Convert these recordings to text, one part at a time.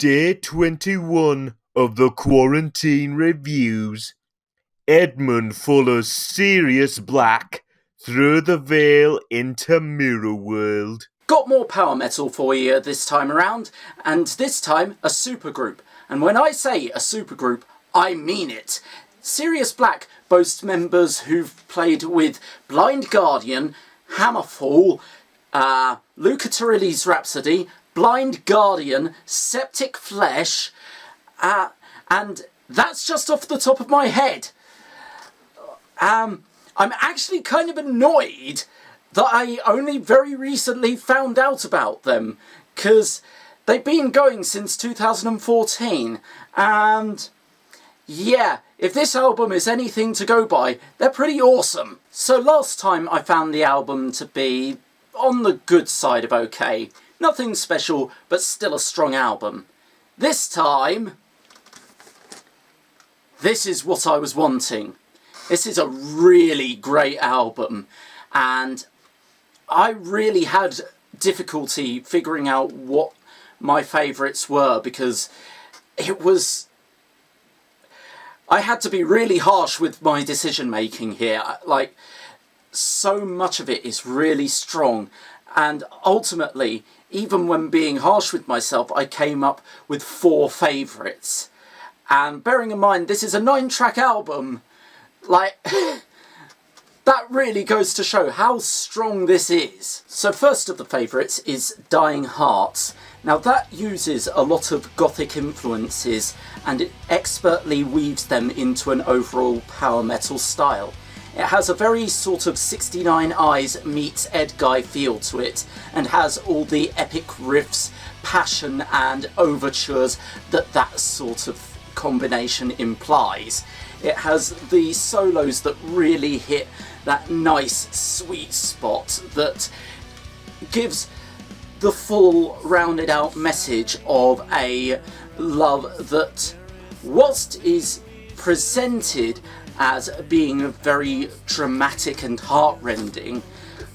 Day 21 of the Quarantine Reviews. Edmund follows Sirius Black through the veil into Mirrorworld. Got more power metal for you this time around, and this time a supergroup. And when I say a supergroup, I mean it. Sirius Black boasts members who've played with Blind Guardian, Hammerfall, Luca Turilli's Rhapsody, Blind Guardian, Septic Flesh, and that's just off the top of my head. I'm actually kind of annoyed that I only very recently found out about them, because they've been going since 2014, and yeah, if this album is anything to go by, they're pretty awesome. So last time I found the album to be on the good side of okay. Nothing special, but still a strong album. This time, this is what I was wanting. This is a really great album, and I really had difficulty figuring out what my favourites were, because I had to be really harsh with my decision making here. Like, so much of it is really strong, and ultimately, even when being harsh with myself, I came up with 4 favourites. And bearing in mind, this is a 9-track album, like, that really goes to show how strong this is. So first of the favourites is Dying Hearts. Now that uses a lot of gothic influences, and it expertly weaves them into an overall power metal style. It has a very sort of 69 Eyes meets Ed Guy feel to it, and has all the epic riffs, passion and overtures that sort of combination implies. It has the solos that really hit that nice sweet spot that gives the full rounded out message of a love that, whilst is presented as being very dramatic and heartrending,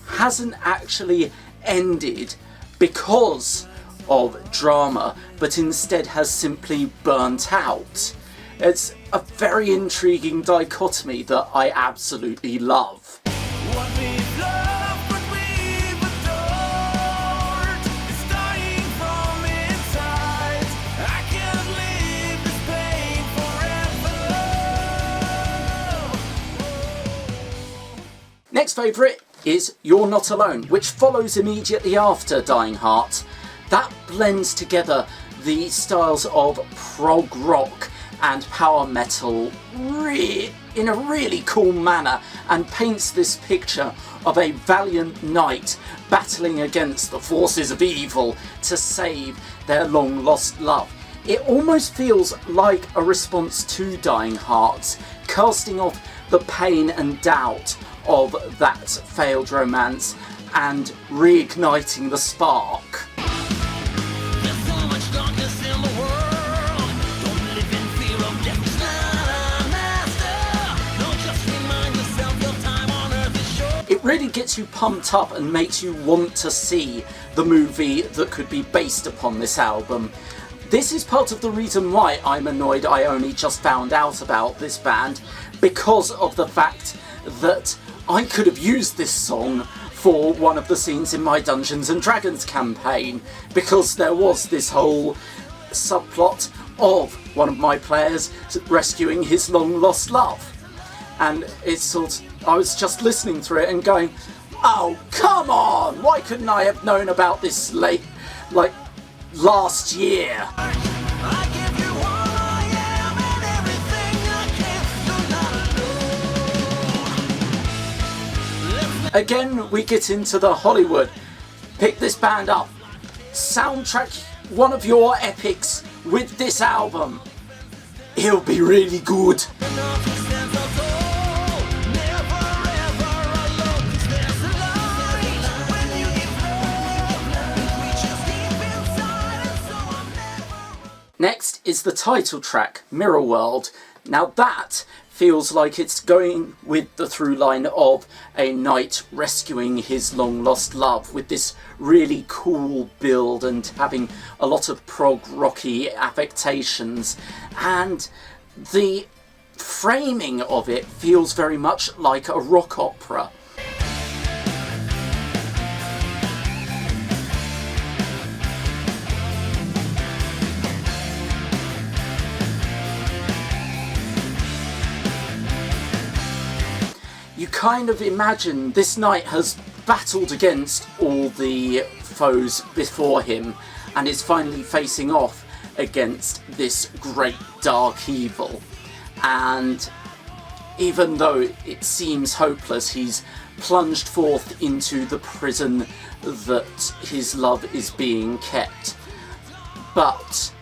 hasn't actually ended because of drama, but instead has simply burnt out. It's a very intriguing dichotomy that I absolutely love. Next favourite is You're Not Alone, which follows immediately after Dying Heart. That blends together the styles of prog rock and power metal in a really cool manner, and paints this picture of a valiant knight battling against the forces of evil to save their long lost love. It almost feels like a response to Dying Heart, casting off the pain and doubt of that failed romance and reigniting the spark. It really gets you pumped up and makes you want to see the movie that could be based upon this album. This is part of the reason why I'm annoyed I only just found out about this band, because of the fact that I could have used this song for one of the scenes in my Dungeons and Dragons campaign, because there was this whole subplot of one of my players rescuing his long lost love. And it's I was just listening through it and going, oh, come on! Why couldn't I have known about this last year? Again, we get into the Hollywood. Pick this band up. Soundtrack one of your epics with this album. It'll be really good. Next is the title track, Mirrorworld. Now that feels like it's going with the through line of a knight rescuing his long lost love, with this really cool build and having a lot of prog rocky affectations, and the framing of it feels very much like a rock opera. You kind of imagine this knight has battled against all the foes before him and is finally facing off against this great dark evil. And even though it seems hopeless, he's plunged forth into the prison that his love is being kept. But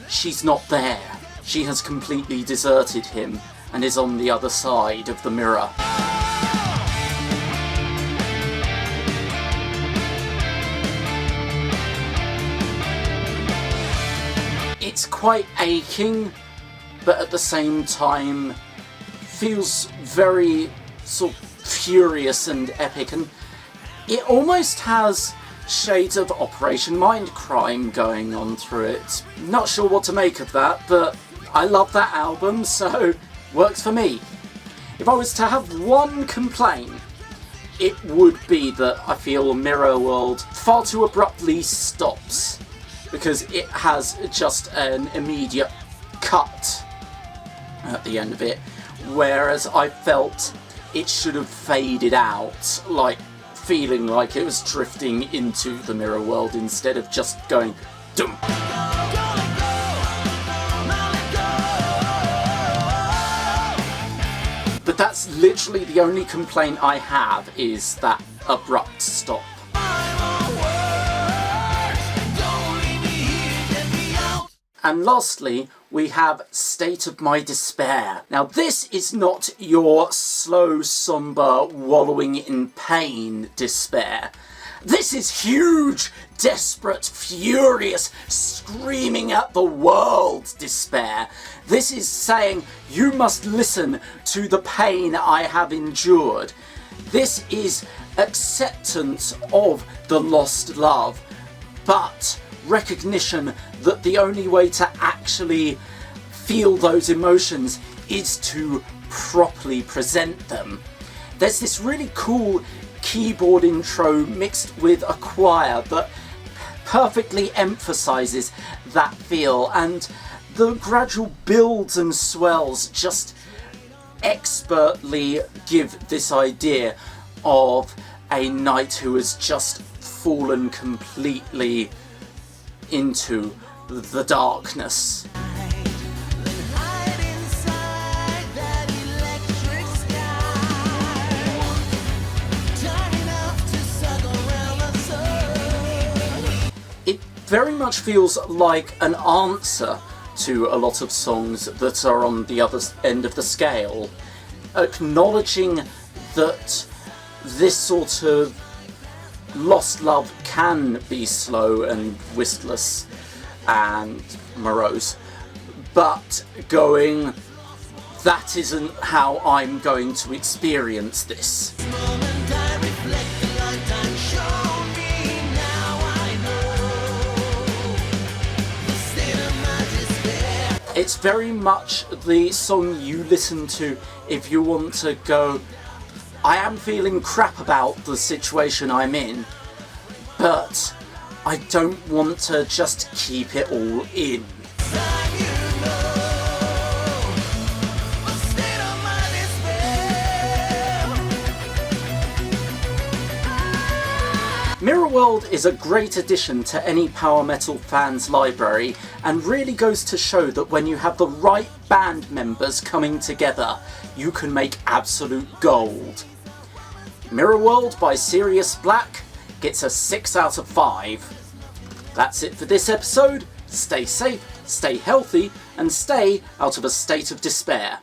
she's not there. She has completely deserted him and is on the other side of the mirror. It's quite aching, but at the same time feels very sort of furious and epic, and it almost has shades of Operation Mindcrime going on through it. Not sure what to make of that, but I love that album, so works for me. If I was to have one complaint, it would be that I feel Mirrorworld far too abruptly stops, because it has just an immediate cut at the end of it, whereas I felt it should have faded out, like feeling like it was drifting into the Mirrorworld instead of just going dum. But that's literally the only complaint I have, is that abrupt stop. And lastly, we have State of My Despair. Now, this is not your slow, sombre, wallowing in pain despair. This is huge, desperate, furious, screaming at the world despair. This is saying, you must listen to the pain I have endured. This is acceptance of the lost love, but recognition that the only way to actually feel those emotions is to properly present them. There's this really cool keyboard intro mixed with a choir that perfectly emphasizes that feel, and the gradual builds and swells just expertly give this idea of a knight who has just fallen completely into the darkness. It very much feels like an answer to a lot of songs that are on the other end of the scale, acknowledging that this sort of lost love can be slow and whistless and morose, but going, that isn't how I'm going to experience this. It's very much the song you listen to if you want to go, I am feeling crap about the situation I'm in, but I don't want to just keep it all in. Mirrorworld is a great addition to any power metal fan's library, and really goes to show that when you have the right band members coming together, you can make absolute gold. Mirrorworld by Sirius Black gets a 6 out of 5. That's it for this episode. Stay safe, stay healthy, and stay out of a state of despair.